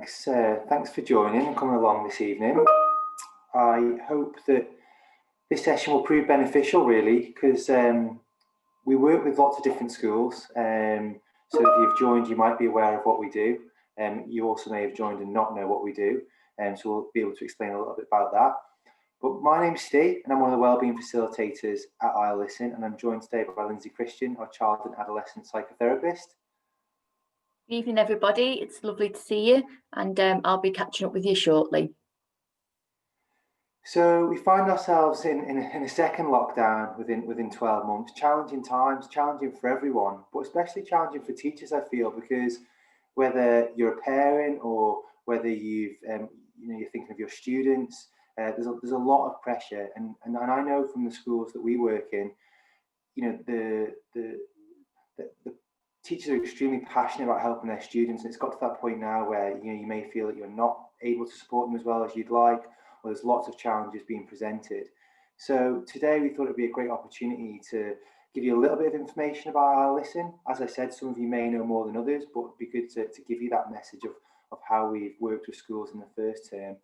Thanks for joining and coming along this evening. I hope that this session will prove beneficial, really, because we work with lots of different schools. So if you've joined, you might be aware of what we do. You also may have joined and not know what we do. So we'll be able to explain a little bit about that. But my name's Steve, and I'm one of the wellbeing facilitators at irListen, and I'm joined today by Lindsay Christian, our child and adolescent psychotherapist. Good evening, everybody. It's lovely to see you, and I'll be catching up with you shortly. So we find ourselves in a second lockdown within 12 months. Challenging times, challenging for everyone, but especially challenging for teachers, I feel, because whether you're a parent or whether you're thinking of your students, there's a lot of pressure, and I know from the schools that we work in, the teachers are extremely passionate about helping their students, and it's got to that point now where you may feel that you're not able to support them as well as you'd like, or there's lots of challenges being presented. So today we thought it'd be a great opportunity to give you a little bit of information about irListen. As I said, some of you may know more than others, but it'd be good to give you that message of how we've worked with schools in the first term,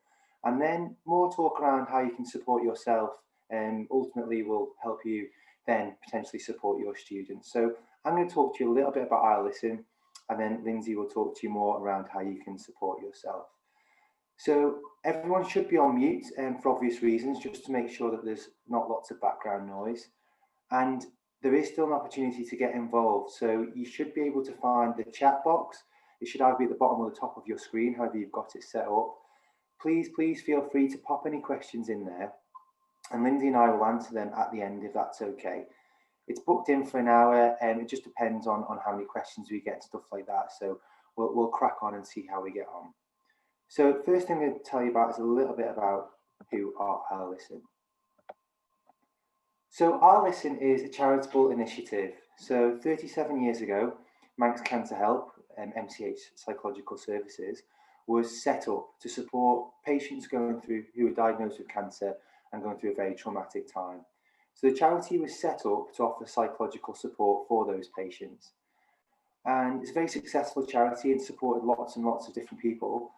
and then more talk around how you can support yourself, and ultimately will help you then potentially support your students. So I'm going to talk to you a little bit about irListen, and then Lindsay will talk to you more around how you can support yourself. So everyone should be on mute, for obvious reasons, just to make sure that there's not lots of background noise. And there is still an opportunity to get involved. So you should be able to find the chat box. It should either be at the bottom or the top of your screen, however you've got it set up. Please feel free to pop any questions in there, and Lindsay and I will answer them at the end if that's okay. It's booked in for an hour, and it just depends on how many questions we get and stuff like that. So we'll crack on and see how we get on. So first thing I'm going to tell you about is a little bit about who are irListen. So irListen is a charitable initiative. So 37 years ago, Manx Cancer Help, MCH Psychological Services, was set up to support patients who are diagnosed with cancer and going through a very traumatic time. So the charity was set up to offer psychological support for those patients. And it's a very successful charity and supported lots and lots of different people.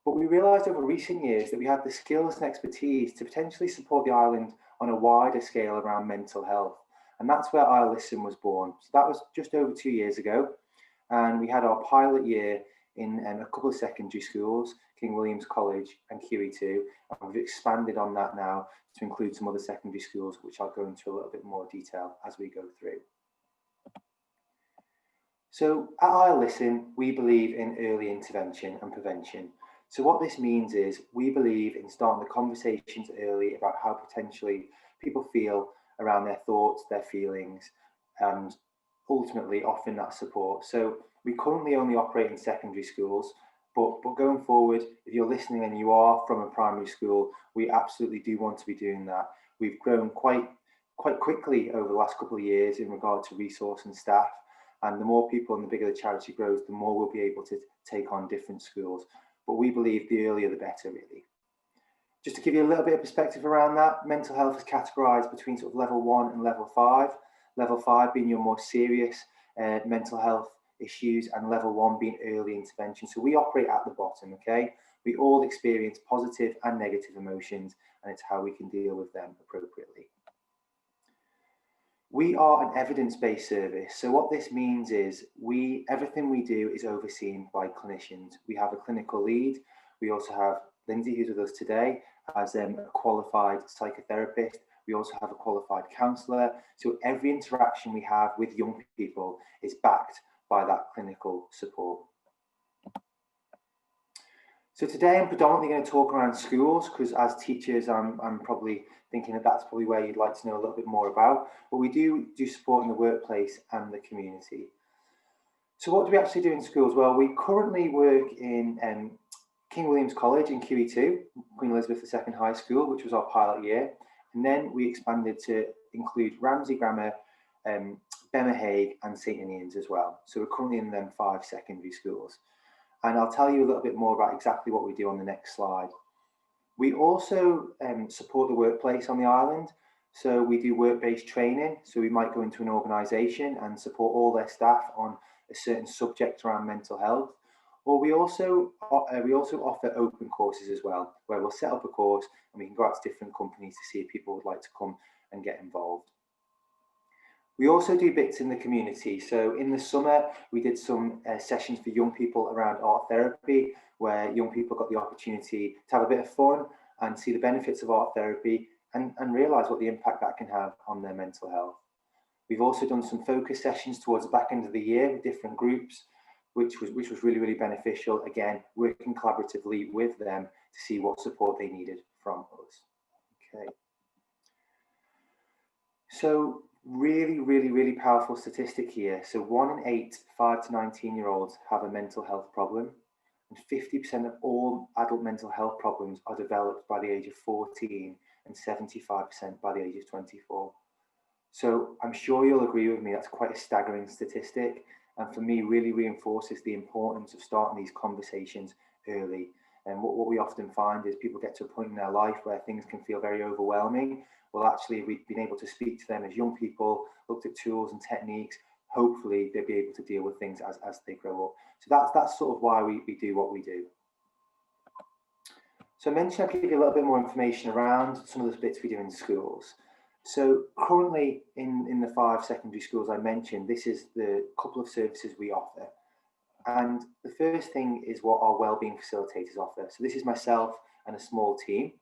But we realised over recent years that we had the skills and expertise to potentially support the island on a wider scale around mental health. And that's where irListen was born. So that was just over 2 years ago. And we had our pilot year in a couple of secondary schools, King William's College and QE2. And we've expanded on that now to include some other secondary schools, which I'll go into a little bit more detail as we go through. So at irListen, we believe in early intervention and prevention. So what this means is we believe in starting the conversations early about how potentially people feel around their thoughts, their feelings, and ultimately offering that support. So we currently only operate in secondary schools, but going forward, if you're listening and you are from a primary school, we absolutely do want to be doing that. We've grown quite quickly over the last couple of years in regard to resource and staff. And the more people and the bigger the charity grows, the more we'll be able to take on different schools. But we believe the earlier the better, really. Just to give you a little bit of perspective around that, mental health is categorised between sort of level 1 and level 5. Level 5 being your more serious mental health issues, and level 1 being early intervention. So we operate at the bottom, okay? We all experience positive and negative emotions, and it's how we can deal with them appropriately. We are an evidence-based service. So what this means is everything we do is overseen by clinicians. We have a clinical lead. We also have Lindsay, who's with us today, as a qualified psychotherapist. We also have a qualified counsellor. So every interaction we have with young people is backed by that clinical support. So today I'm predominantly going to talk around schools, because as teachers, I'm probably thinking that's probably where you'd like to know a little bit more about. But we do support in the workplace and the community. So what do we actually do in schools? Well, we currently work in King William's College in QE2, Queen Elizabeth II High School, which was our pilot year. And then we expanded to include Ramsey Grammar, Bemmer Hague and St Ninians as well. So we're currently in them 5 secondary schools. And I'll tell you a little bit more about exactly what we do on the next slide. We also support the workplace on the island. So we do work-based training. So we might go into an organisation and support all their staff on a certain subject around mental health. Or we also offer open courses as well, where we'll set up a course and we can go out to different companies to see if people would like to come and get involved. We also do bits in the community. So in the summer, we did some sessions for young people around art therapy, where young people got the opportunity to have a bit of fun and see the benefits of art therapy and realise what the impact that can have on their mental health. We've also done some focus sessions towards the back end of the year with different groups, which was really, really beneficial. Again, working collaboratively with them to see what support they needed from us. Okay. So really powerful statistic here. So 1 in 8 5 to 19-year-olds have a mental health problem, and 50% of all adult mental health problems are developed by the age of 14 and 75% by the age of 24. So I'm sure you'll agree with me, that's quite a staggering statistic, and for me really reinforces the importance of starting these conversations early. And what we often find is people get to a point in their life where things can feel very overwhelming. Well, actually, we've been able to speak to them as young people, looked at tools and techniques, hopefully they'll be able to deal with things as they grow up. So that's sort of why we do what we do. So I mentioned I'll give you a little bit more information around some of the bits we do in schools. So currently in the 5 secondary schools I mentioned, this is the couple of services we offer. And the first thing is what our wellbeing facilitators offer. So this is myself and a small team.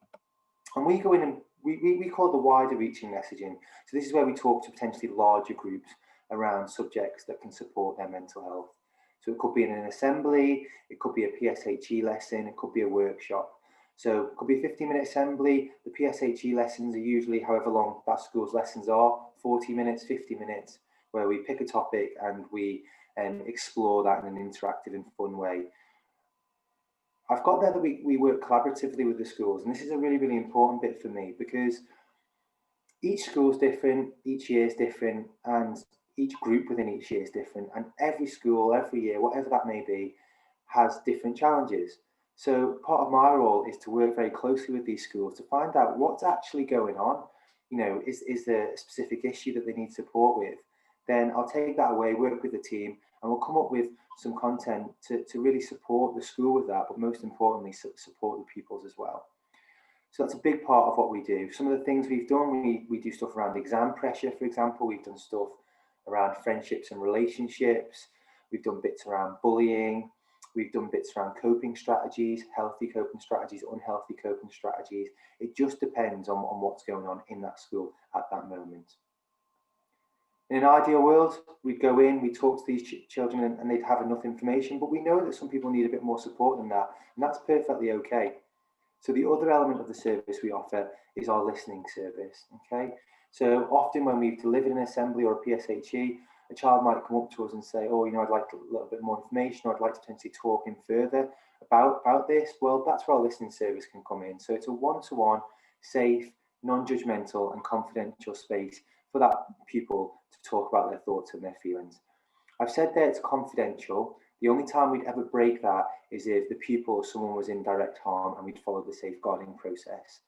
And we go in and we call it the wider reaching messaging. So this is where we talk to potentially larger groups around subjects that can support their mental health. So it could be in an assembly, it could be a PSHE lesson, it could be a workshop. So it could be a 15-minute assembly. The PSHE lessons are usually however long that school's lessons are, 40 minutes, 50 minutes, where we pick a topic and we explore that in an interactive and fun way. I've got there that we work collaboratively with the schools, and this is a really important bit for me, because each school is different, each year is different, and each group within each year is different, and every school, every year, whatever that may be, has different challenges. So part of my role is to work very closely with these schools to find out what's actually going on. You know, is there a specific issue that they need support with? Then I'll take that away, work with the team, and we'll come up with some content to really support the school with that, but most importantly, support the pupils as well. So that's a big part of what we do. Some of the things we've done, we do stuff around exam pressure, for example. We've done stuff around friendships and relationships. We've done bits around bullying. We've done bits around coping strategies, healthy coping strategies, unhealthy coping strategies. It just depends on what's going on in that school at that moment. In an ideal world, we'd go in, we'd talk to these children and they'd have enough information, but we know that some people need a bit more support than that, and that's perfectly okay. So the other element of the service we offer is our listening service, okay? So often when we've delivered an assembly or a PSHE, a child might come up to us and say, oh, you know, I'd like a little bit more information, or I'd like to potentially talk in further about this. Well, that's where our listening service can come in. So it's a one-to-one, safe, non-judgmental and confidential space for that pupil to talk about their thoughts and their feelings. I've said that it's confidential. The only time we'd ever break that is if the pupil or someone was in direct harm and we'd follow the safeguarding process.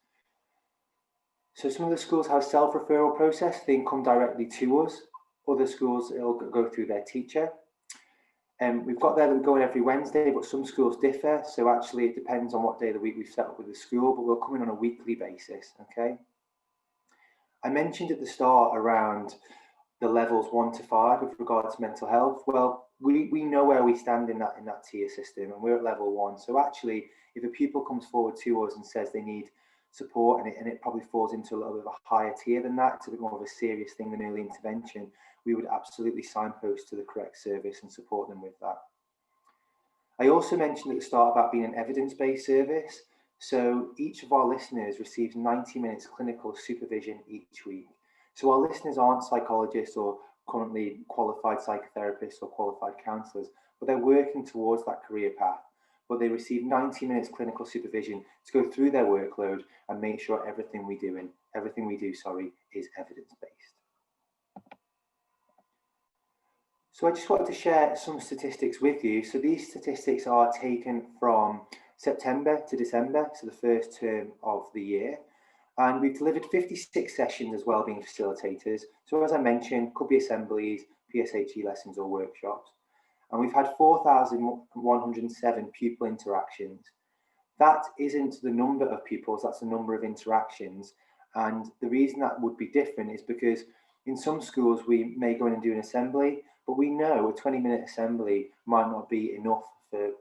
So some of the schools have self-referral process. They can come directly to us. Other schools, it'll go through their teacher. And we've got there that we go in every Wednesday, but some schools differ. So actually it depends on what day of the week we've set up with the school, but we'll come in on a weekly basis, okay? I mentioned at the start around the levels 1 to 5 with regard to mental health. Well, we know where we stand in that tier system, and we're at level 1. So actually, if a pupil comes forward to us and says they need support, and it probably falls into a little bit of a higher tier than that, it's a bit more of a serious thing than early intervention, we would absolutely signpost to the correct service and support them with that. I also mentioned at the start about being an evidence-based service. So each of our listeners receives 90 minutes clinical supervision each week. So our listeners aren't psychologists or currently qualified psychotherapists or qualified counsellors, but they're working towards that career path. But they receive 90 minutes clinical supervision to go through their workload and make sure everything we do is evidence-based. So I just wanted to share some statistics with you. So these statistics are taken from September to December, so the first term of the year. And we've delivered 56 sessions as wellbeing facilitators. So as I mentioned, could be assemblies, PSHE lessons or workshops. and we've had 4,107 pupil interactions. That isn't the number of pupils, that's the number of interactions. And the reason that would be different is because in some schools we may go in and do an assembly, but we know a 20-minute assembly might not be enough for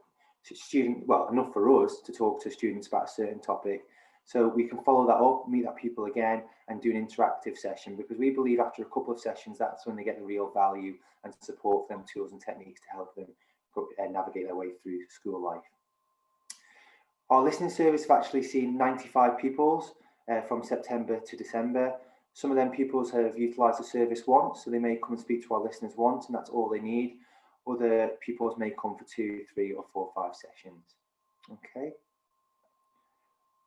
enough for us to talk to students about a certain topic. So we can follow that up, meet that pupil again, and do an interactive session, because we believe after a couple of sessions, that's when they get the real value and support for them, tools and techniques to help them navigate their way through school life. Our listening service have actually seen 95 pupils from September to December. Some of them pupils have utilised the service once, so they may come and speak to our listeners once, and that's all they need. Other pupils may come for 2, 3 or 4 or 5 sessions. Okay.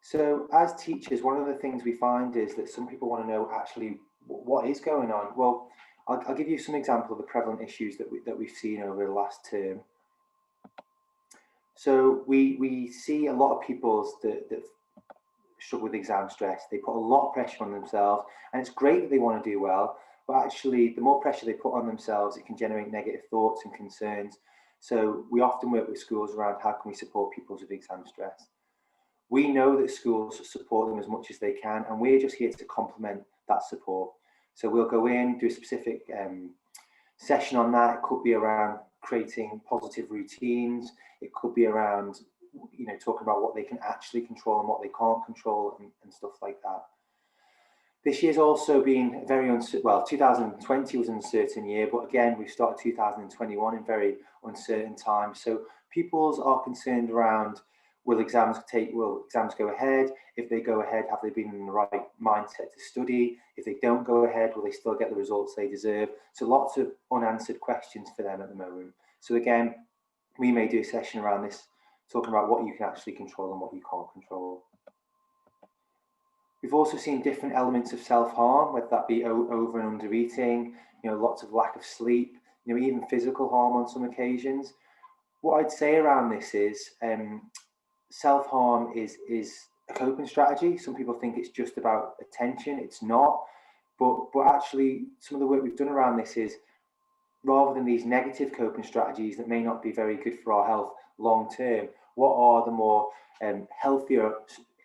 So as teachers, one of the things we find is that some people want to know actually what is going on. Well, I'll give you some example of the prevalent issues that we've seen over the last term. So we see a lot of pupils that struggle with exam stress. They put a lot of pressure on themselves, and it's great that they want to do well, but actually the more pressure they put on themselves, it can generate negative thoughts and concerns. So we often work with schools around how can we support pupils with exam stress. We know that schools support them as much as they can, and we're just here to complement that support. So we'll go in, do a specific session on that. It could be around creating positive routines. It could be around, talking about what they can actually control and what they can't control and stuff like that. This year's also been very uncertain. Well, 2020 was an uncertain year, but again, we've started 2021 in very uncertain times. So pupils are concerned around, will exams go ahead? If they go ahead, have they been in the right mindset to study? If they don't go ahead, will they still get the results they deserve? So lots of unanswered questions for them at the moment. So again, we may do a session around this, talking about what you can actually control and what you can't control. We've also seen different elements of self-harm, whether that be over and under eating, lots of lack of sleep, even physical harm on some occasions. What I'd say around this is self-harm is a coping strategy. Some people think it's just about attention. It's not. But actually, some of the work we've done around this is, rather than these negative coping strategies that may not be very good for our health long term, what are the more healthier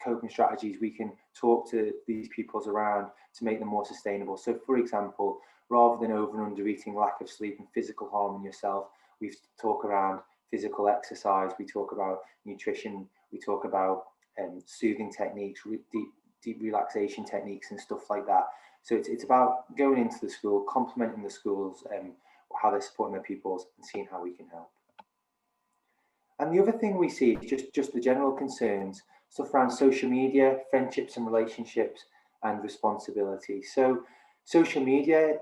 coping strategies we can talk to these pupils around to make them more sustainable? So, for example, rather than over and under eating, lack of sleep and physical harm on yourself, we talk around physical exercise, we talk about nutrition, we talk about soothing techniques, deep relaxation techniques and stuff like that. So it's about going into the school, complementing the schools, how they're supporting their pupils, and seeing how we can help. And the other thing we see is just the general concerns, stuff around social media, friendships and relationships, and responsibility. So social media,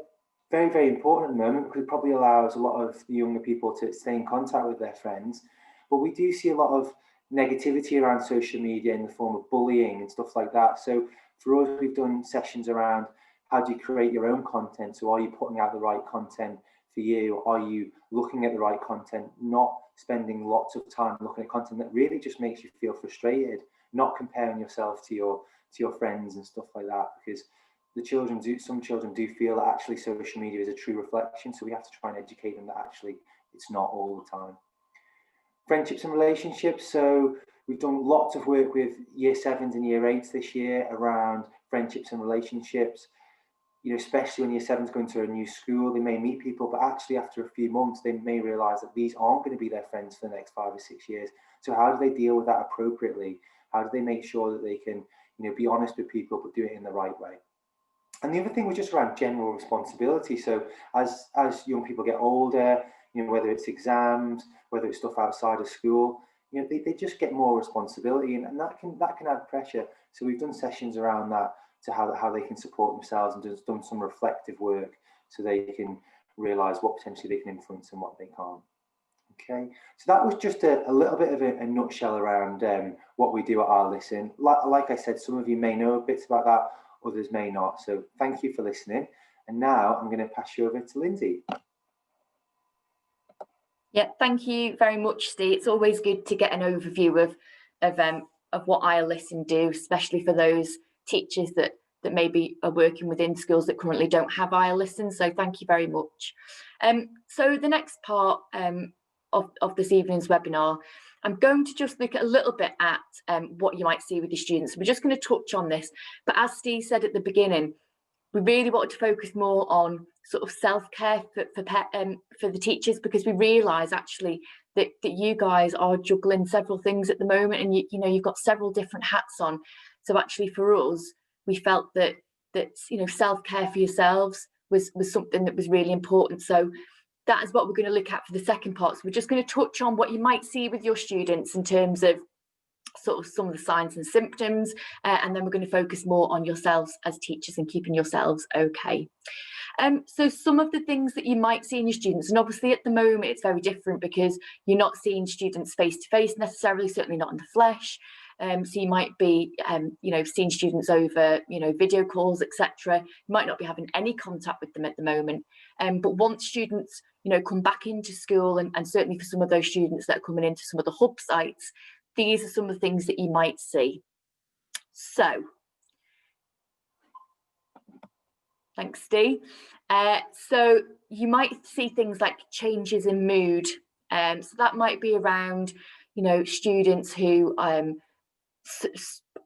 very, very important at the moment, because it probably allows a lot of the younger people to stay in contact with their friends. But we do see a lot of negativity around social media in the form of bullying and stuff like that. So for us, we've done sessions around how do you create your own content? So are you putting out the right content for you? Are you looking at the right content, not spending lots of time looking at content that really just makes you feel frustrated, not comparing yourself to your friends and stuff like that, because some children do feel that actually social media is a true reflection. So we have to try and educate them that actually it's not all the time. Friendships and relationships. So we've done lots of work with year 7s and year 8s this year around friendships and relationships. Especially when year 7's going to a new school, they may meet people, but actually after a few months, they may realise that these aren't going to be their friends for the next 5 or 6 years. So how do they deal with that appropriately? How do they make sure that they can, be honest with people, but do it in the right way? And the other thing was just around general responsibility. So as young people get older, whether it's exams, whether it's stuff outside of school, they just get more responsibility, and that can add pressure. So we've done sessions around that, to how they can support themselves, and just done some reflective work so they can realise what potentially they can influence and what they can't. Okay, so that was just a little bit of a nutshell around what we do at Our Listen. Like I said, some of you may know bits about that, others may not. So thank you for listening. And now I'm going to pass you over to Lindsay. Yeah, thank you very much, Steve. It's always good to get an overview of what Our Listen do, especially for those teachers that maybe are working within schools that currently don't have Our Listen. So thank you very much. So the next part of this evening's webinar, I'm going to just look at a little bit at what you might see with your students. We're just going to touch on this, but as Steve said at the beginning, we really wanted to focus more on sort of self-care for the teachers, because we realise actually that you guys are juggling several things at the moment, and you know, you've got several different hats on. So actually for us, we felt that you know, self-care for yourselves was something that was really important. So that is what we're going to look at for the second part. So we're just going to touch on what you might see with your students in terms of sort of some of the signs and symptoms, and then we're going to focus more on yourselves as teachers and keeping yourselves okay. So some of the things that you might see in your students, and obviously at the moment it's very different because you're not seeing students face to face necessarily, certainly not in the flesh. So you might be, you know, seeing students over, you know, video calls, etc. You might not be having any contact with them at the moment. But once students, you know, come back into school, and certainly for some of those students that are coming into some of the hub sites, these are some of the things that you might see. So, thanks, Steve. So you might see things like changes in mood. So that might be around, you know, students who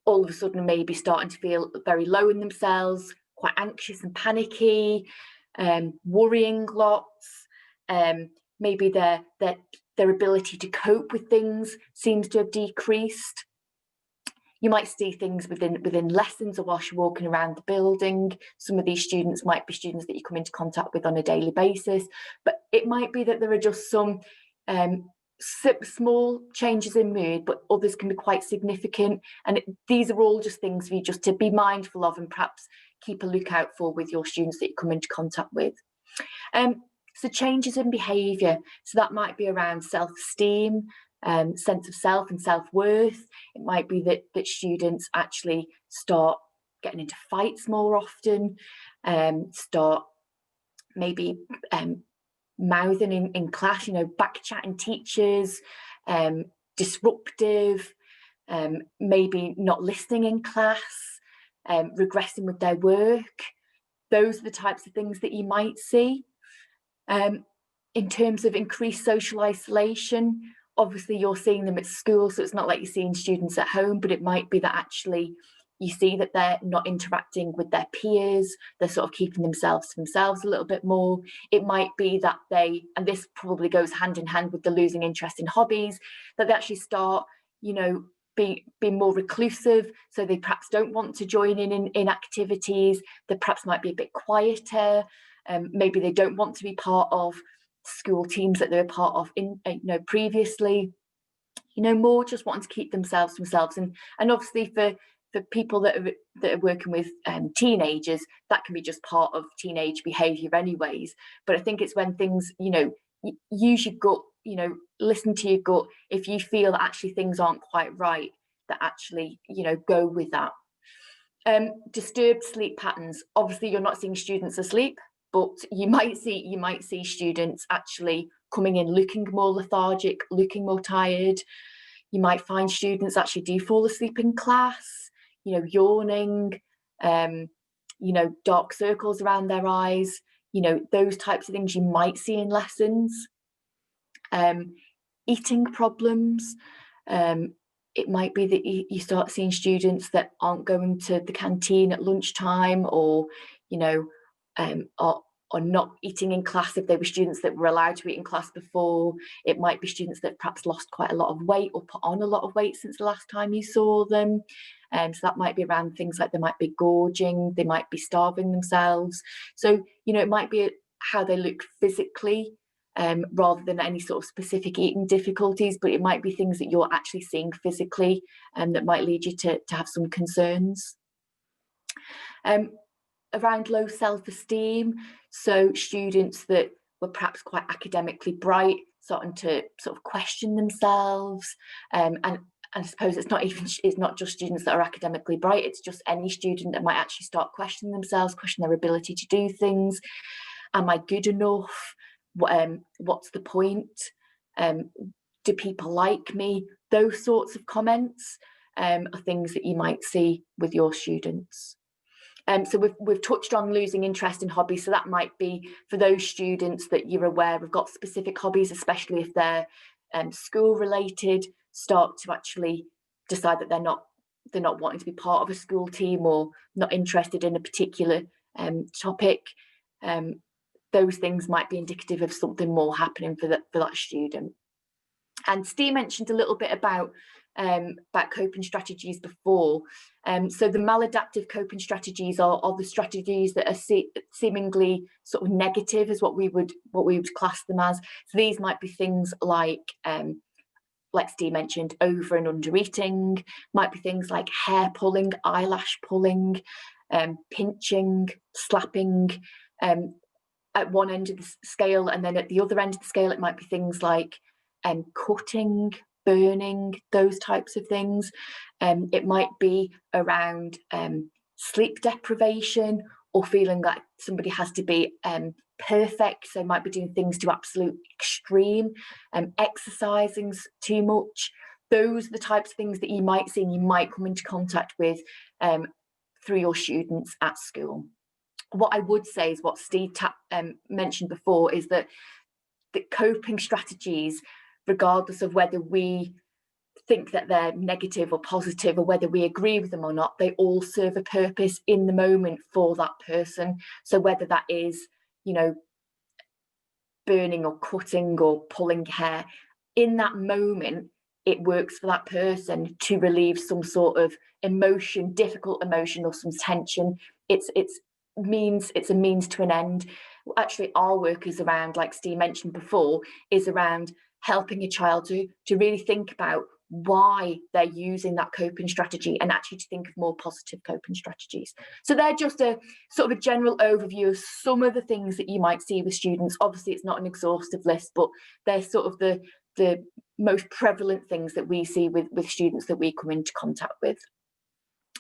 all of a sudden maybe starting to feel very low in themselves, quite anxious and panicky, worrying lots. Maybe their ability to cope with things seems to have decreased. You might see things within lessons or whilst you're walking around the building. Some of these students might be students that you come into contact with on a daily basis, but it might be that there are just some small changes in mood, but others can be quite significant. And these are all just things for you just to be mindful of and perhaps keep a lookout for with your students that you come into contact with. So changes in behaviour. So that might be around self-esteem, sense of self and self-worth. It might be that students actually start getting into fights more often, start maybe mouthing in class, you know, back-chatting teachers, disruptive, maybe not listening in class, regressing with their work. Those are the types of things that you might see. In terms of increased social isolation, obviously you're seeing them at school, so it's not like you're seeing students at home, but it might be that actually you see that they're not interacting with their peers, they're sort of keeping themselves to themselves a little bit more. It might be that they, and this probably goes hand in hand with the losing interest in hobbies, that they actually start, you know, being more reclusive, so they perhaps don't want to join in activities, they perhaps might be a bit quieter, maybe they don't want to be part of school teams that they were part of previously, you know, more just wanting to keep themselves to themselves. And obviously for people that are working with teenagers, that can be just part of teenage behaviour anyways. But I think it's when things, you know, use your gut, you know, listen to your gut. If you feel that actually things aren't quite right, that actually, you know, go with that. Disturbed sleep patterns. Obviously you're not seeing students asleep, but you might see students actually coming in looking more lethargic, looking more tired. You might find students actually do fall asleep in class, you know, yawning, you know, dark circles around their eyes, you know, those types of things you might see in lessons. Eating problems. It might be that you start seeing students that aren't going to the canteen at lunchtime, or, you know, are not eating in class if they were students that were allowed to eat in class before. It might be students that perhaps lost quite a lot of weight or put on a lot of weight since the last time you saw them. So that might be around things like they might be gorging, they might be starving themselves. So, you know, it might be how they look physically, rather than any sort of specific eating difficulties, but it might be things that you're actually seeing physically and that might lead you to have some concerns. Around low self-esteem, so students that were perhaps quite academically bright starting to sort of question themselves, and I suppose it's not just students that are academically bright, it's just any student that might actually start questioning themselves, question their ability to do things. Am I good enough? What's the point? Do people like me? Those sorts of comments are things that you might see with your students. So we've touched on losing interest in hobbies. So that might be for those students that you're aware have got specific hobbies, especially if they're school related, start to actually decide that they're not wanting to be part of a school team or not interested in a particular topic. Those things might be indicative of something more happening for that student. And Steve mentioned a little bit about coping strategies before. So the maladaptive coping strategies are the strategies that are seemingly sort of negative, is what we would class them as. So these might be things like Steve mentioned, over and under eating, might be things like hair pulling, eyelash pulling, pinching, slapping, at one end of the scale, and then at the other end of the scale it might be things like cutting, burning, those types of things. It might be around sleep deprivation, or feeling like somebody has to be perfect, so might be doing things to absolute extreme, exercising too much. Those are the types of things that you might see and you might come into contact with through your students at school. What I would say is what Steve mentioned before, is that the coping strategies, regardless of whether we think that they're negative or positive, or whether we agree with them or not, they all serve a purpose in the moment for that person. So whether that is, burning or cutting or pulling hair, in that moment, it works for that person to relieve some sort of emotion, difficult emotion, or some tension. It's a means to an end. Actually, our work is around, like Steve mentioned before, is around helping a child to really think about why they're using that coping strategy, and actually to think of more positive coping strategies. So they're just a sort of a general overview of some of the things that you might see with students. Obviously, it's not an exhaustive list, but they're sort of the most prevalent things that we see with students that we come into contact with.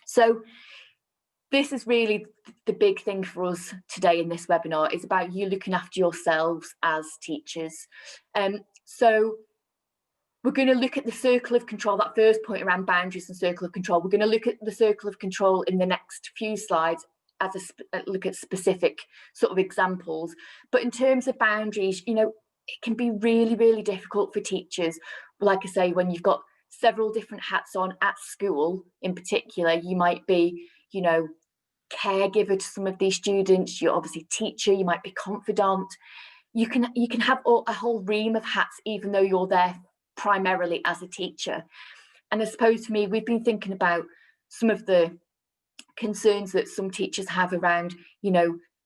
So this is really the big thing for us today in this webinar, is about you looking after yourselves as teachers. So we're going to look at the circle of control, that first point around boundaries and circle of control. We're going to look at the circle of control in the next few slides as a look at specific sort of examples. But in terms of boundaries, it can be really, really difficult for teachers. Like I say, when you've got several different hats on at school in particular, you might be, caregiver to some of these students, you're obviously teacher, you might be confidant. You can have a whole ream of hats, even though you're there primarily as a teacher. And I suppose for me, we've been thinking about some of the concerns that some teachers have around,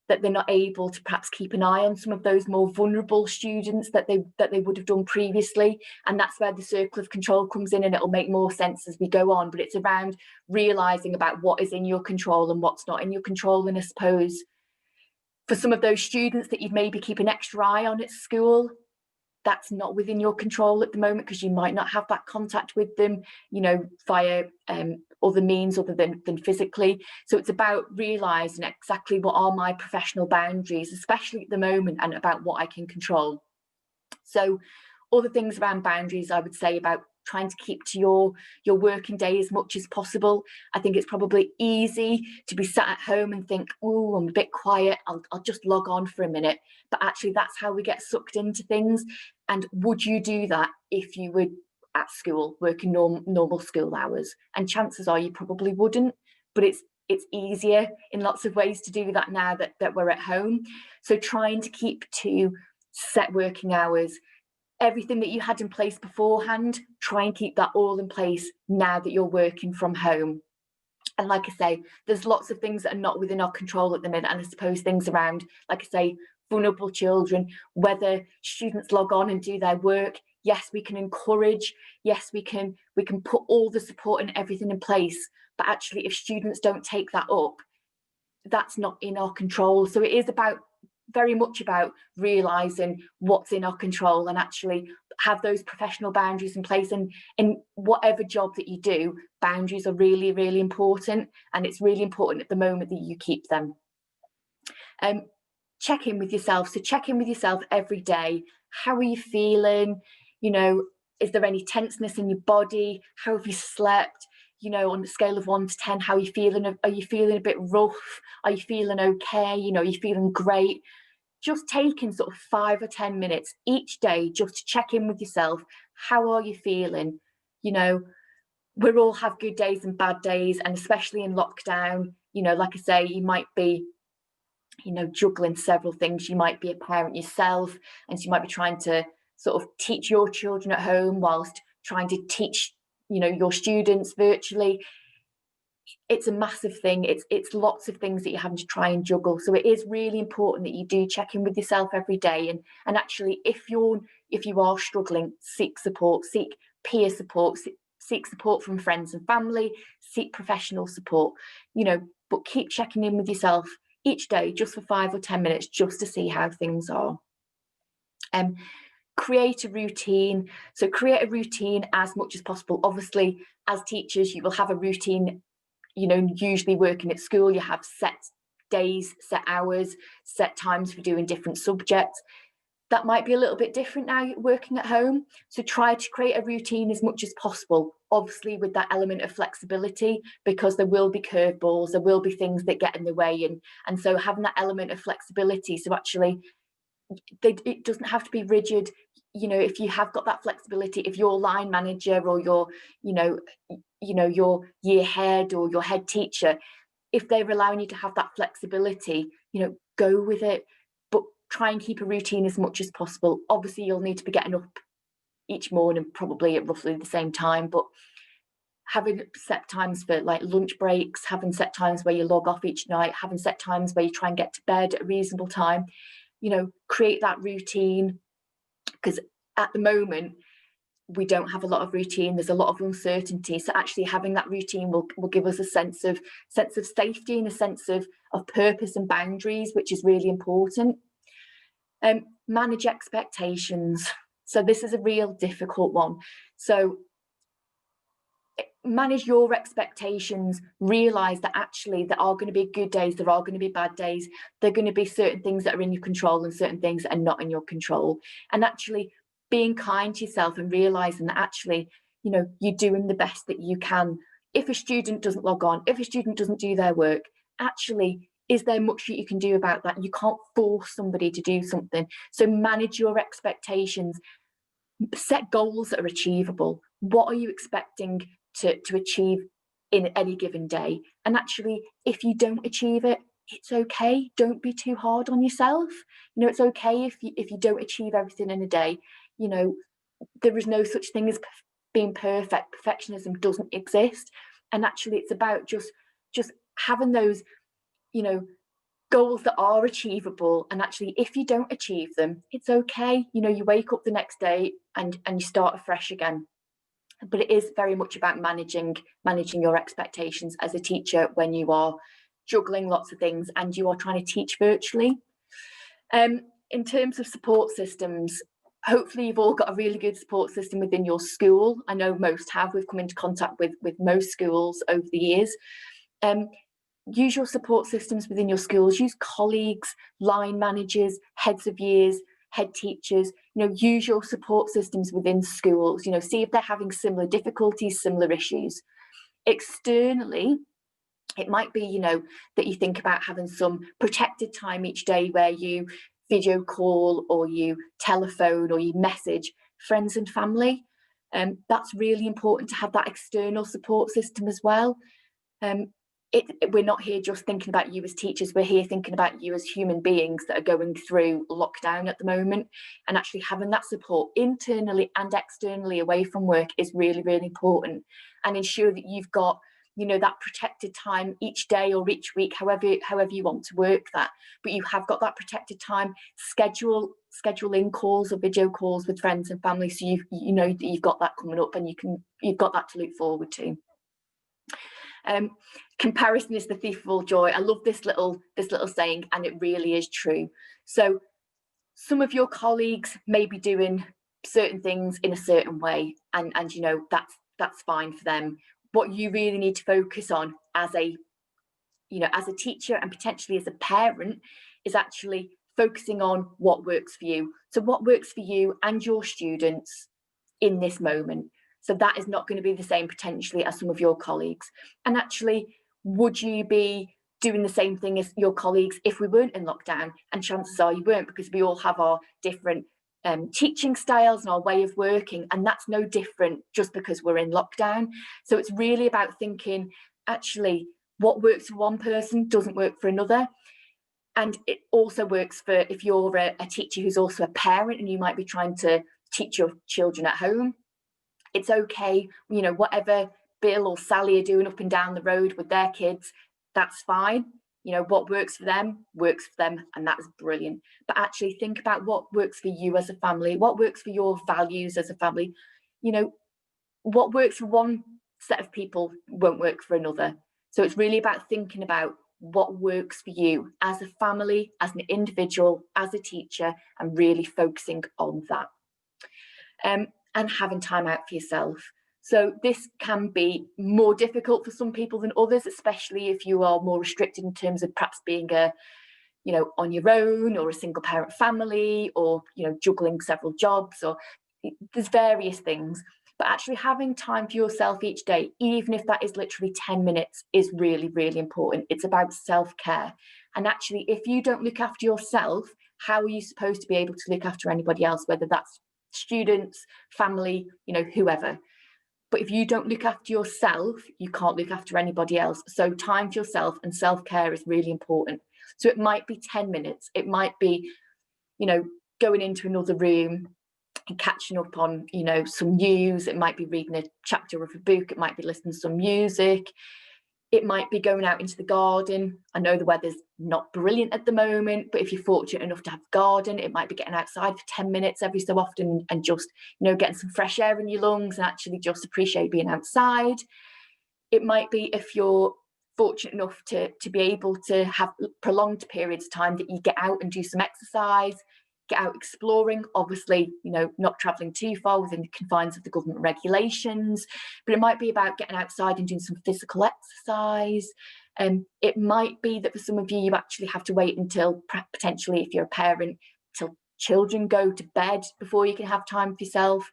that they're not able to perhaps keep an eye on some of those more vulnerable students that they would have done previously. And that's where the circle of control comes in, and it'll make more sense as we go on. But it's around realizing about what is in your control and what's not in your control. And I suppose for some of those students that you'd maybe keep an extra eye on at school, that's not within your control at the moment, because you might not have that contact with them, via other means other than physically. So it's about realising exactly what are my professional boundaries, especially at the moment, and about what I can control. So other things around boundaries, I would say about trying to keep to your working day as much as possible. I think it's probably easy to be sat at home and think, oh, I'm a bit quiet, I'll just log on for a minute. But actually, that's how we get sucked into things. And would you do that if you were at school working normal school hours? And chances are you probably wouldn't, but it's easier in lots of ways to do that now that we're at home. So trying to keep to set working hours, everything that you had in place beforehand, try and keep that all in place now that you're working from home. And like I say, there's lots of things that are not within our control at the minute. And I suppose things around, like I say, vulnerable children, whether students log on and do their work. Yes, we can encourage. Yes, we can put all the support and everything in place. But actually, if students don't take that up, that's not in our control. So it is very much about realizing what's in our control, and actually have those professional boundaries in place. And in whatever job that you do, boundaries are really, really important, and it's really important at the moment that you keep them. Check in with yourself. So check in with yourself every day. How are you feeling? Is there any tenseness in your body? How have you slept? you know, on the scale of 1 to 10, how are you feeling? Are you feeling a bit rough? Are you feeling okay? You know, are you feeling great? Just taking sort of 5 or 10 minutes each day just to check in with yourself. How are you feeling? You know, we all have good days and bad days, and especially in lockdown, you know, like I say, you might be, you know, juggling several things. You might be a parent yourself, and so you might be trying to sort of teach your children at home whilst trying to teach, you know, your students virtually. It's a massive thing. It's lots of things that you're having to try and juggle. So it is really important that you do check in with yourself every day. And actually, if you are struggling, seek support, seek peer support, seek support from friends and family, seek professional support, you know, but keep checking in with yourself each day, just for 5 or 10 minutes, just to see how things are. Create a routine. So create a routine as much as possible. Obviously, as teachers, you will have a routine. You know, usually working at school, you have set days, set hours, set times for doing different subjects. That might be a little bit different now working at home. So try to create a routine as much as possible, obviously with that element of flexibility, because there will be curveballs, there will be things that get in the way. And so having that element of flexibility, so actually it doesn't have to be rigid. You know, if you have got that flexibility, if your line manager or your, you know, your year head or your head teacher, if they're allowing you to have that flexibility, you know, go with it, but try and keep a routine as much as possible. Obviously, you'll need to be getting up each morning, probably at roughly the same time, but having set times for like lunch breaks, having set times where you log off each night, having set times where you try and get to bed at a reasonable time, you know, create that routine. Because at the moment, we don't have a lot of routine. There's a lot of uncertainty. So actually having that routine will give us a sense of safety and a sense of purpose and boundaries, which is really important. Manage expectations. So this is a real difficult one. So manage your expectations. Realize that actually there are going to be good days, there are going to be bad days, there are going to be certain things that are in your control and certain things that are not in your control. And actually being kind to yourself and realizing that actually, you know, you're doing the best that you can. If a student doesn't log on, if a student doesn't do their work, actually, is there much that you can do about that? You can't force somebody to do something. So manage your expectations. Set goals that are achievable. What are you expecting to achieve in any given day? And actually, if you don't achieve it, it's okay. Don't be too hard on yourself. You know, it's okay if you don't achieve everything in a day. You know, there is no such thing as being perfect. Perfectionism doesn't exist. And actually, it's about just having those, you know, goals that are achievable. And actually, if you don't achieve them, it's okay. You know, you wake up the next day and you start afresh again. But it is very much about managing your expectations as a teacher when you are juggling lots of things and you are trying to teach virtually. In terms of support systems, hopefully you've all got a really good support system within your school. I know most have. We've come into contact with most schools over the years. Use your support systems within your schools. Use colleagues, line managers, heads of years, head teachers. You know, use your support systems within schools. You know, see if they're having similar difficulties, similar issues. Externally, it might be, you know, that you think about having some protected time each day where you video call or you telephone or you message friends and family. That's really important to have that external support system as well. We're not here just thinking about you as teachers, we're here thinking about you as human beings that are going through lockdown at the moment, and actually having that support internally and externally away from work is really, really important. And ensure that you've got, you know, that protected time each day or each week, however you want to work that, but you have got that protected time. Schedule in calls or video calls with friends and family, so you know that you've got that coming up and you've got that to look forward to. Comparison is the thief of all joy. I love this little saying, and it really is true. So some of your colleagues may be doing certain things in a certain way, and you know, that's fine for them. What you really need to focus on as a teacher and potentially as a parent is actually focusing on what works for you. So what works for you and your students in this moment. So that is not going to be the same potentially as some of your colleagues. And actually, would you be doing the same thing as your colleagues if we weren't in lockdown? And chances are you weren't, because we all have our different teaching styles and our way of working, and that's no different just because we're in lockdown. So it's really about thinking, actually, what works for one person doesn't work for another. And it also works for if you're a teacher who's also a parent and you might be trying to teach your children at home. It's okay, you know, whatever Bill or Sally are doing up and down the road with their kids, that's fine. You know, what works for them, and that's brilliant. But actually think about what works for you as a family, what works for your values as a family. You know, what works for one set of people won't work for another. So it's really about thinking about what works for you as a family, as an individual, as a teacher, and really focusing on that. And having time out for yourself. So this can be more difficult for some people than others, especially if you are more restricted in terms of perhaps being on your own, or a single parent family, or, juggling several jobs, or there's various things. But actually having time for yourself each day, even if that is literally 10 minutes, is really, really important. It's about self-care. And actually, if you don't look after yourself, how are you supposed to be able to look after anybody else, whether that's students, family, whoever? But if you don't look after yourself, you can't look after anybody else. So time for yourself and self-care is really important. So it might be 10 minutes. It might be, going into another room and catching up on, some news. It might be reading a chapter of a book. It might be listening to some music. It might be going out into the garden. I know the weather's not brilliant at the moment, but if you're fortunate enough to have a garden, it might be getting outside for 10 minutes every so often and just, getting some fresh air in your lungs and actually just appreciate being outside. It might be, if you're fortunate enough to be able to have prolonged periods of time, that you get out and do some exercise, get out exploring, obviously, not traveling too far within the confines of the government regulations, but it might be about getting outside and doing some physical exercise. It might be that for some of you, you actually have to wait until, potentially, if you're a parent, till children go to bed before you can have time for yourself.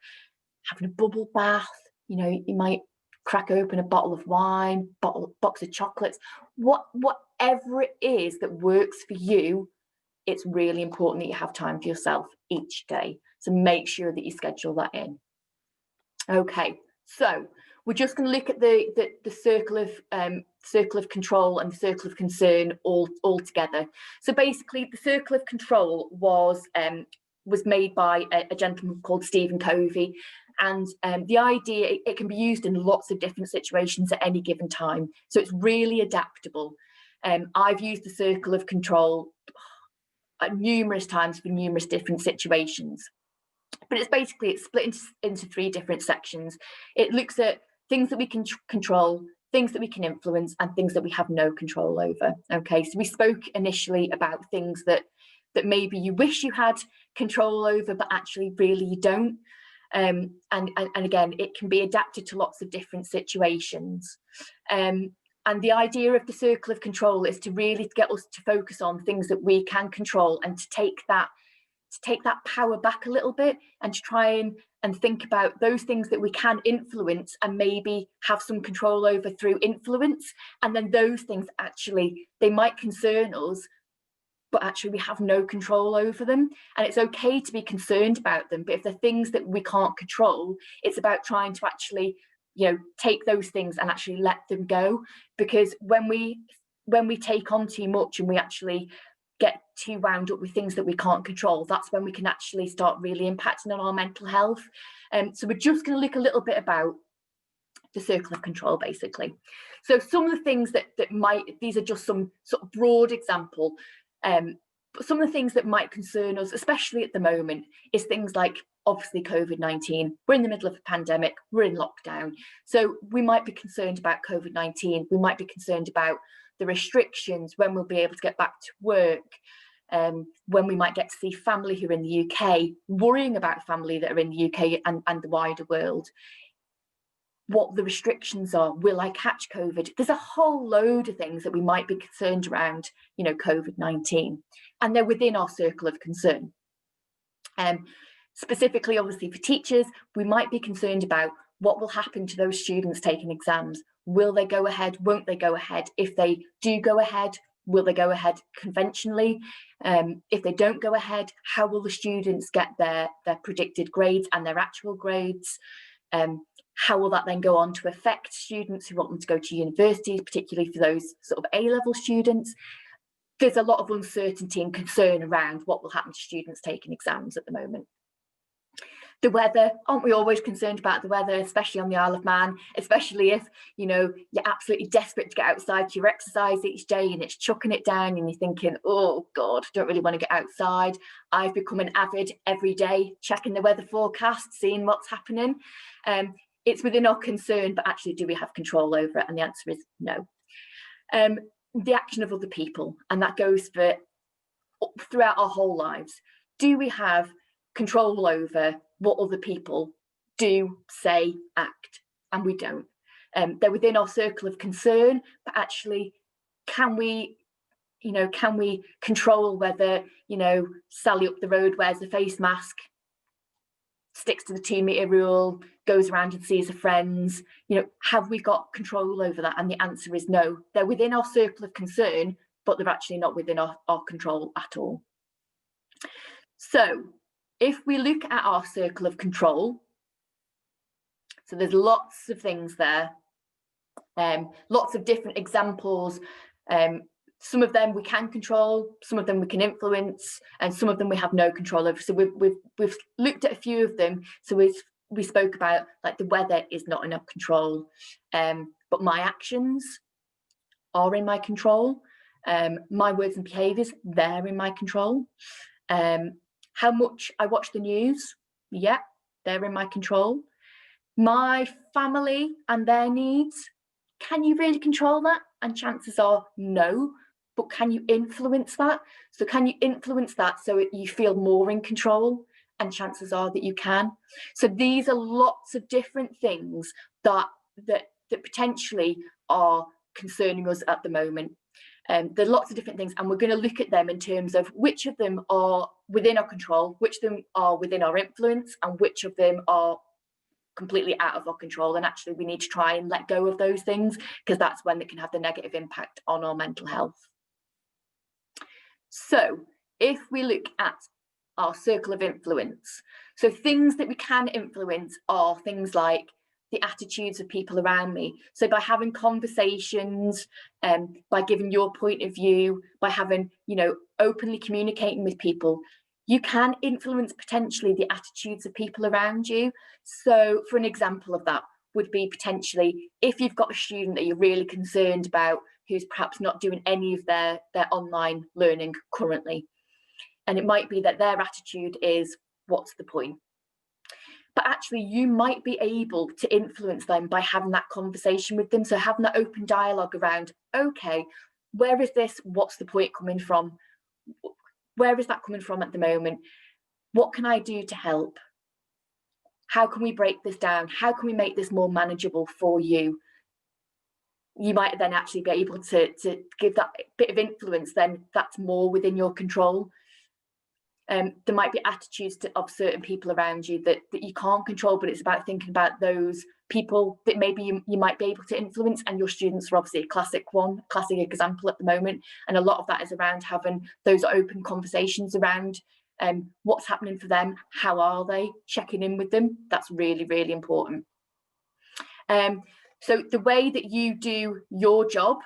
Having a bubble bath, you might crack open a bottle of wine, box of chocolates, whatever it is that works for you. It's really important that you have time for yourself each day. So make sure that you schedule that in. Okay, so we're just going to look at the circle of control and the circle of concern all together. So basically, the circle of control was made by a gentleman called Stephen Covey, and the idea, it can be used in lots of different situations at any given time. So it's really adaptable. I've used the circle of control numerous times for numerous different situations, but it's split into three different sections. It looks at things that we can control, things that we can influence, and things that we have no control over. Okay, so we spoke initially about things that maybe you wish you had control over, but actually really you don't. And again, it can be adapted to lots of different situations. And the idea of the circle of control is to really get us to focus on things that we can control, and to take that power back a little bit, and to try and think about those things that we can influence and maybe have some control over through influence. And then those things, actually, they might concern us, but actually we have no control over them. And it's okay to be concerned about them, but if they're things that we can't control, it's about trying to actually take those things and actually let them go. Because when we take on too much and we actually get too wound up with things that we can't control, that's when we can actually start really impacting on our mental health. So we're just going to look a little bit about the circle of control, basically. So some of the things that these are just some sort of broad example, but some of the things that might concern us, especially at the moment, is things like, obviously, COVID-19. We're in the middle of a pandemic, we're in lockdown. So we might be concerned about COVID-19. We might be concerned about the restrictions, when we'll be able to get back to work, when we might get to see family who are in the UK, worrying about family that are in the UK and the wider world. What the restrictions are, will I catch COVID? There's a whole load of things that we might be concerned around, COVID-19, and they're within our circle of concern. Specifically, obviously, for teachers, we might be concerned about what will happen to those students taking exams? Will they go ahead? Won't they go ahead? If they do go ahead, will they go ahead conventionally? If they don't go ahead, how will the students get their predicted grades and their actual grades? How will that then go on to affect students who want them to go to universities, particularly for those sort of A-level students? There's a lot of uncertainty and concern around what will happen to students taking exams at the moment. The weather, aren't we always concerned about the weather, especially on the Isle of Man, especially if, you know, you're absolutely desperate to get outside to your exercise each day and it's chucking it down and you're thinking, oh God, don't really want to get outside. I've become an avid every day, checking the weather forecast, seeing what's happening. It's within our concern, but actually, do we have control over it? And the answer is no. The action of other people, and that goes for throughout our whole lives. Do we have control over what other people do, say, act? And we don't. They're within our circle of concern, but actually, can we control whether, Sally up the road wears a face mask, sticks to the 2-metre rule, goes around and sees her friends? Have we got control over that? And the answer is no. They're within our circle of concern, but they're actually not within our control at all. So if we look at our circle of control, so there's lots of things there, lots of different examples. Some of them we can control, some of them we can influence, and some of them we have no control over. So we've looked at a few of them. So we spoke about, like, the weather is not in our control, but my actions are in my control. My words and behaviours, they're in my control. How much I watch the news, yeah, they're in my control. My family and their needs, can you really control that? And chances are no, but can you influence that? So can you influence that so you feel more in control? And chances are that you can. So these are lots of different things that potentially are concerning us at the moment. There's lots of different things, and we're going to look at them in terms of which of them are within our control, which of them are within our influence, and which of them are completely out of our control. And actually, we need to try and let go of those things, because that's when they can have the negative impact on our mental health. So if we look at our circle of influence, so things that we can influence are things like the attitudes of people around me. So by having conversations, by giving your point of view, by having, openly communicating with people, you can influence potentially the attitudes of people around you. So for an example of that would be potentially if you've got a student that you're really concerned about who's perhaps not doing any of their online learning currently. And it might be that their attitude is, what's the point? But actually, you might be able to influence them by having that conversation with them. So having that open dialogue around, okay, where is this? What's the point coming from? Where is that coming from at the moment? What can I do to help? How can we break this down? How can we make this more manageable for you? You might then actually be able to give that bit of influence, then that's more within your control. There might be attitudes of certain people around you that you can't control, but it's about thinking about those people that maybe you might be able to influence. And your students are obviously a classic example at the moment. And a lot of that is around having those open conversations around what's happening for them, how are they, checking in with them. That's really, really important. So the way that you do your job,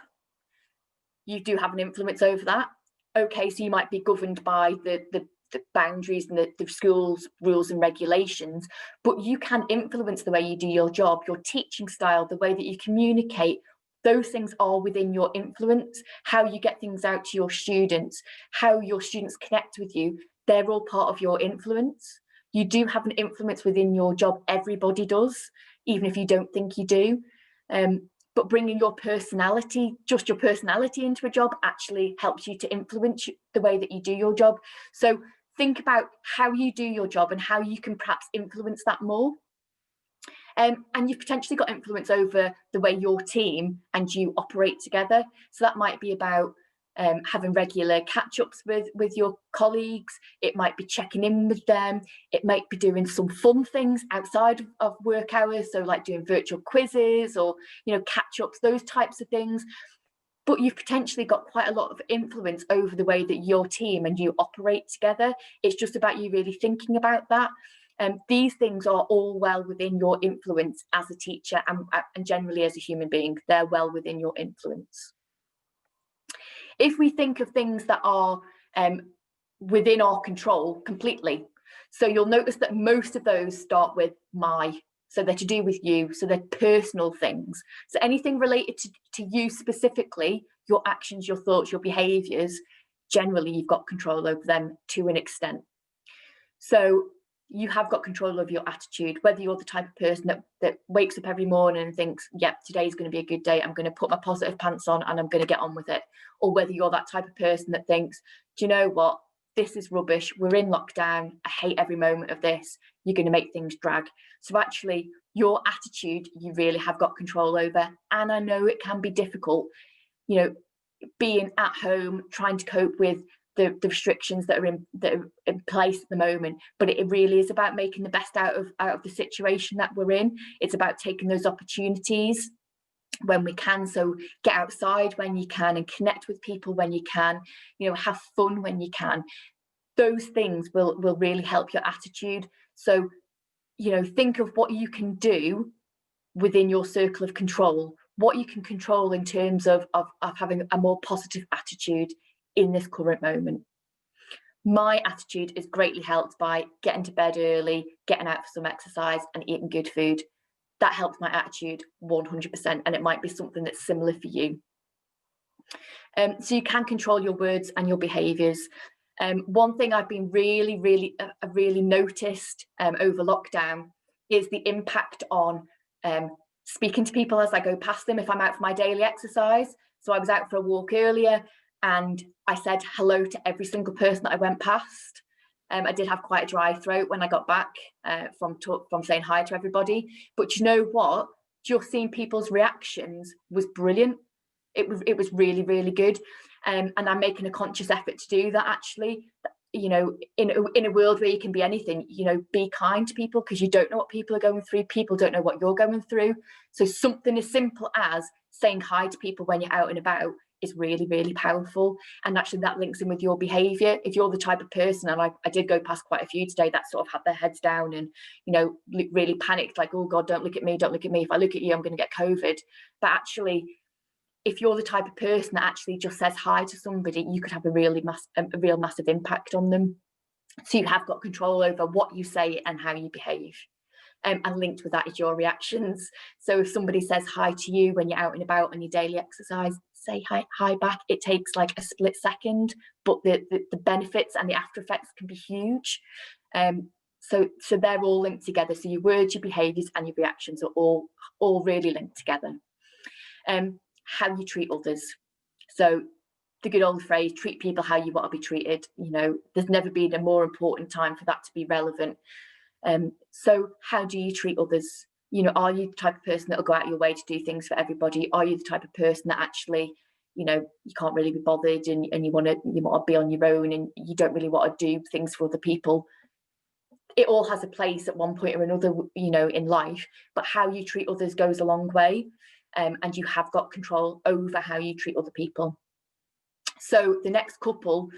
you do have an influence over that. Okay, so you might be governed by the boundaries and the school's rules and regulations, but you can influence the way you do your job, your teaching style, the way that you communicate. Those things are within your influence. How you get things out to your students, how your students connect with you, they're all part of your influence. You do have an influence within your job. Everybody does, even if you don't think you do. But bringing your personality, just your personality into a job actually helps you to influence the way that you do your job. So think about how you do your job and how you can perhaps influence that more. And you've potentially got influence over the way your team and you operate together. So that might be about having regular catch-ups with your colleagues. It might be checking in with them. It might be doing some fun things outside of work hours, so like doing virtual quizzes or, you know, catch-ups, those types of things. But you've potentially got quite a lot of influence over the way that your team and you operate together. It's just about you really thinking about that. These things are all well within your influence as a teacher and generally as a human being. They're well within your influence. If we think of things that are within our control completely, so you'll notice that most of those start with my, so they're to do with you, so they're personal things. So anything related to you specifically, your actions, your thoughts, your behaviours, generally you've got control over them to an extent. So you have got control over your attitude, whether you're the type of person that wakes up every morning and thinks, yep, today's going to be a good day, I'm going to put my positive pants on and I'm going to get on with it. Or whether you're that type of person that thinks, do you know what, this is rubbish, we're in lockdown, I hate every moment of this, you're going to make things drag. So actually, your attitude, you really have got control over. And I know it can be difficult, you know, being at home, trying to cope with the restrictions that are in place at the moment, but it really is about making the best out of the situation that we're in. It's about taking those opportunities when we can, so get outside when you can and connect with people when you can, you know, have fun when you can. Those things will really help your attitude. So, you know, think of what you can do within your circle of control, what you can control in terms of having a more positive attitude in this current moment. My attitude is greatly helped by getting to bed early, getting out for some exercise and eating good food. That helps my attitude 100%, and it might be something that's similar for you. So you can control your words and your behaviours. One thing I've been really noticed over lockdown is the impact on speaking to people as I go past them if I'm out for my daily exercise. So I was out for a walk earlier and I said hello to every single person that I went past. I did have quite a dry throat when I got back from saying hi to everybody. But you know what? Just seeing people's reactions was brilliant. It was really good. And I'm making a conscious effort to do that, actually. You know, in a world where you can be anything, you know, be kind to people, because you don't know what people are going through. People don't know what you're going through. So something as simple as saying hi to people when you're out and about is really powerful. And actually that links in with your behaviour. If you're the type of person, and I did go past quite a few today that sort of had their heads down and, you know, really panicked, like, oh God, don't look at me. If I look at you, I'm going to get COVID. But actually, if you're the type of person that actually just says hi to somebody, you could have a real massive impact on them. So you have got control over what you say and how you behave. And linked with that is your reactions. So if somebody says hi to you when you're out and about on your daily exercise, say hi back. It takes like a split second, but the benefits and the after effects can be huge. So they're all linked together. So your words, your behaviours and your reactions are all really linked together. How you treat others. So the good old phrase, treat people how you want to be treated. You know, there's never been a more important time for that to be relevant. So how do you treat others? You know, are you the type of person that will go out of your way to do things for everybody? Are you the type of person that actually, you know, you can't really be bothered and you want to be on your own and you don't really want to do things for other people? It all has a place at one point or another, you know, in life, but how you treat others goes a long way. And you have got control over how you treat other people. So the next couple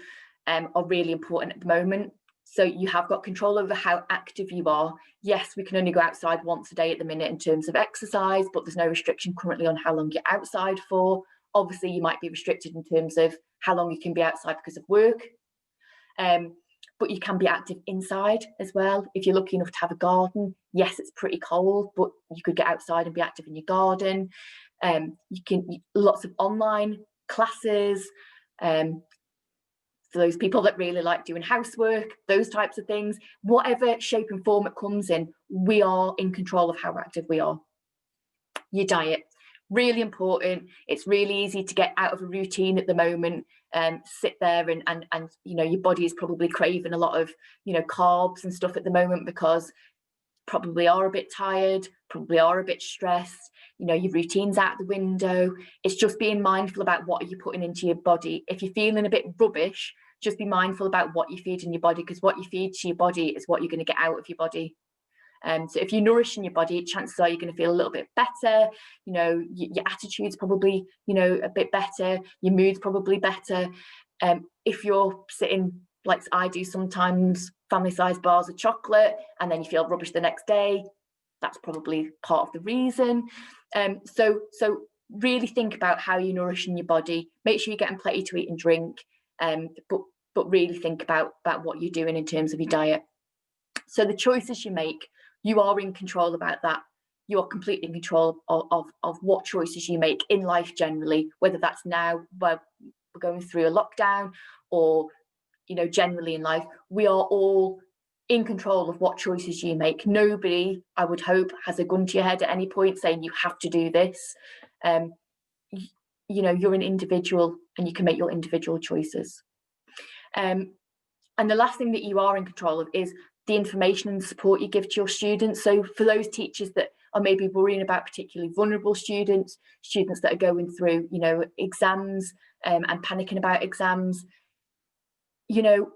are really important at the moment. So you have got control over how active you are. Yes, we can only go outside once a day at the minute in terms of exercise, but there's no restriction currently on how long you're outside for. Obviously, you might be restricted in terms of how long you can be outside because of work. But you can be active inside as well. If you're lucky enough to have a garden, yes, it's pretty cold, but you could get outside and be active in your garden. You can lots of online classes for those people that really like doing housework, those types of things. Whatever shape and form it comes in, we are in control of how active we are. Your diet, really important. It's really easy to get out of a routine at the moment. Sit there and you know, your body is probably craving a lot of, you know, carbs and stuff at the moment because probably are a bit tired, probably are a bit stressed, you know, your routine's out the window. It's just being mindful about what are you putting into your body. If you're feeling a bit rubbish, just be mindful about what you feed in your body, because what you feed to your body is what you're going to get out of your body. So if you're nourishing your body, chances are you're going to feel a little bit better. You know, your attitude's probably, you know, a bit better. Your mood's probably better. If you're sitting, like I do sometimes, family-sized bars of chocolate, and then you feel rubbish the next day, that's probably part of the reason. So really think about how you're nourishing your body. Make sure you're getting plenty to eat and drink, but really think about what you're doing in terms of your diet. So the choices you make, you are in control about that. You are completely in control of what choices you make in life generally, whether that's now where we're going through a lockdown, or, you know, generally in life. We are all in control of what choices you make. Nobody, I would hope, has a gun to your head at any point saying you have to do this. You know, you're an individual and you can make your individual choices. And the last thing that you are in control of is the information and support you give to your students. So for those teachers that are maybe worrying about particularly vulnerable students that are going through, you know, exams and panicking about exams, you know,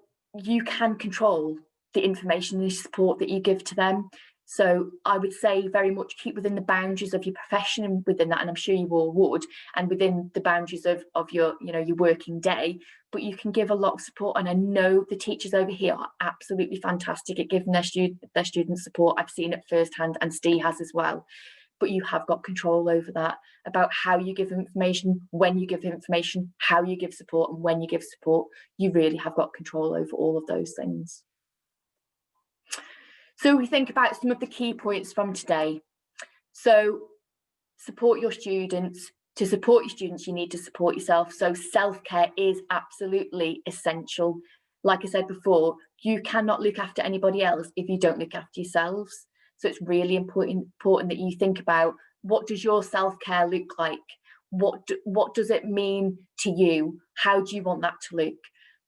you can control the information and support that you give to them. So I would say very much keep within the boundaries of your profession and within that, and I'm sure you all would, and within the boundaries of your, you know, your working day, but you can give a lot of support. And I know the teachers over here are absolutely fantastic at giving their students support. I've seen it firsthand, and Steve has as well. But you have got control over that, about how you give information, when you give information, how you give support, and when you give support. You really have got control over all of those things. So we think about some of the key points from today. So support your students. To support your students, you need to support yourself. So self-care is absolutely essential. Like I said before, you cannot look after anybody else if you don't look after yourselves. So it's really important that you think about, what does your self-care look like? What does it mean to you? How do you want that to look?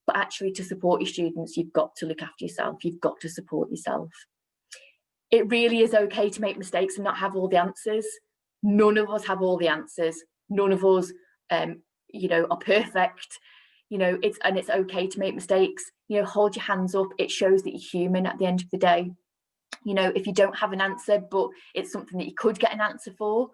But actually, to support your students, you've got to look after yourself. You've got to support yourself. It really is okay to make mistakes and not have all the answers. None of us have all the answers. None of us, you know, are perfect. You know, it's okay to make mistakes. You know, hold your hands up. It shows that you're human at the end of the day. You know, if you don't have an answer, but it's something that you could get an answer for,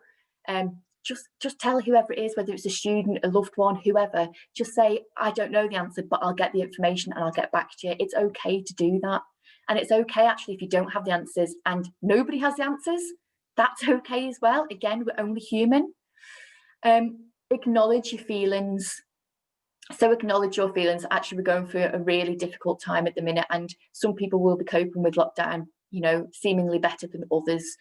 just tell whoever it is, whether it's a student, a loved one, whoever, just say, I don't know the answer, but I'll get the information and I'll get back to you. It's okay to do that. And it's okay, actually, if you don't have the answers and nobody has the answers, that's okay as well. Again, we're only human. Acknowledge your feelings. So acknowledge your feelings. Actually, we're going through a really difficult time at the minute, and some people will be coping with lockdown, you know, seemingly better than others.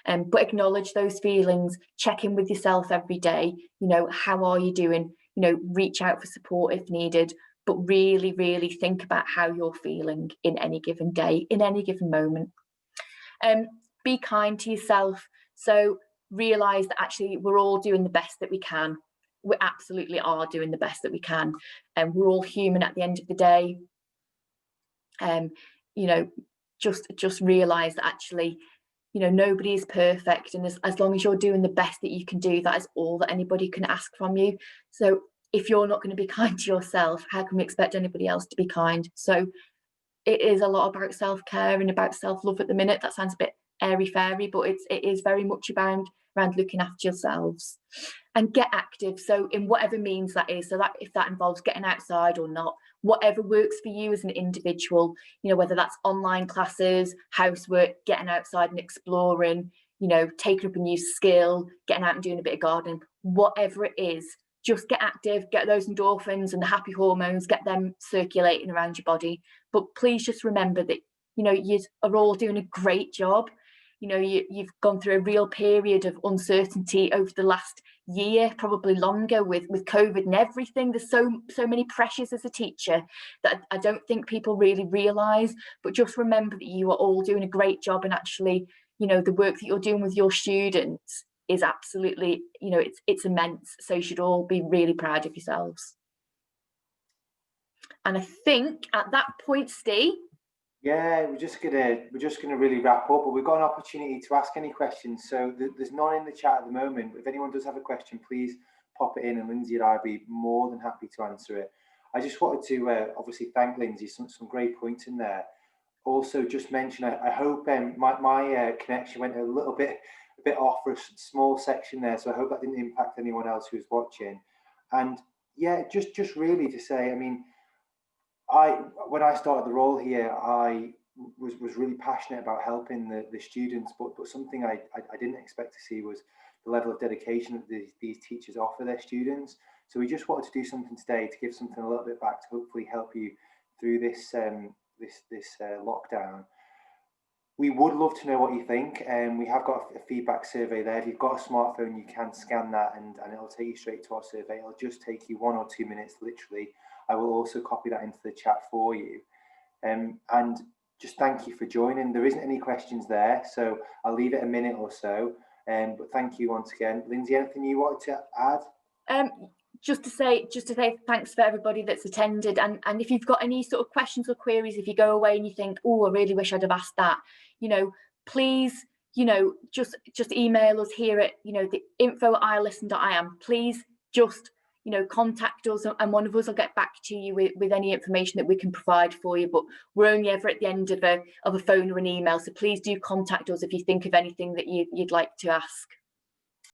But acknowledge those feelings. Check in with yourself every day. You know, how are you doing? You know, reach out for support if needed, but really, really think about how you're feeling in any given day, in any given moment. Be kind to yourself. So realise that actually we're all doing the best that we can. We absolutely are doing the best that we can, and we're all human at the end of the day. You know, just realise that actually, you know, nobody is perfect, and as long as you're doing the best that you can do, that is all that anybody can ask from you. So if you're not going to be kind to yourself, how can we expect anybody else to be kind? So it is a lot about self-care and about self-love at the minute. That sounds a bit airy-fairy, but it is very much around looking after yourselves. And get active, so in whatever means that is. So that if that involves getting outside or not, whatever works for you as an individual, you know, whether that's online classes, housework, getting outside and exploring, you know, taking up a new skill, getting out and doing a bit of gardening, whatever it is, just get active, get those endorphins and the happy hormones, get them circulating around your body. But please just remember that, you know, you are all doing a great job. You know, you've gone through a real period of uncertainty over the last year, probably longer, with COVID and everything. There's so many pressures as a teacher that I don't think people really realise. But just remember that you are all doing a great job, and actually, you know, the work that you're doing with your students is absolutely, you know, it's immense. So you should all be really proud of yourselves. And I think at that point, Steve, Yeah, we're just gonna really wrap up, but we've got an opportunity to ask any questions. So there's none in the chat at the moment, but if anyone does have a question, please pop it in, and Lindsay and I'd be more than happy to answer it. I just wanted to obviously thank Lindsay, some great points in there. Also, just mention, I hope my connection went a bit off for a small section there, so I hope that didn't impact anyone else who's watching. And yeah, just really to say, I mean, when I started the role here, I was really passionate about helping the students, but something I didn't expect to see was the level of dedication that these teachers offer their students. So we just wanted to do something today to give something a little bit back to hopefully help you through this lockdown. We would love to know what you think, and we have got a feedback survey there. If you've got a smartphone, you can scan that, and it'll take you straight to our survey. It'll just take you 1 or 2 minutes, literally. I will also copy that into the chat for you. And just thank you for joining. There isn't any questions there, so I'll leave it a minute or so. But thank you once again. Lindsay, anything you wanted to add? Just to say thanks for everybody that's attended, and if you've got any sort of questions or queries, if you go away and you think, oh, I really wish I'd have asked that, please, just email us here at the info@ilisten.im. Please just contact us, and one of us will get back to you with any information that we can provide for you. But we're only ever at the end of a phone or an email, so please do contact us if you think of anything that you'd like to ask.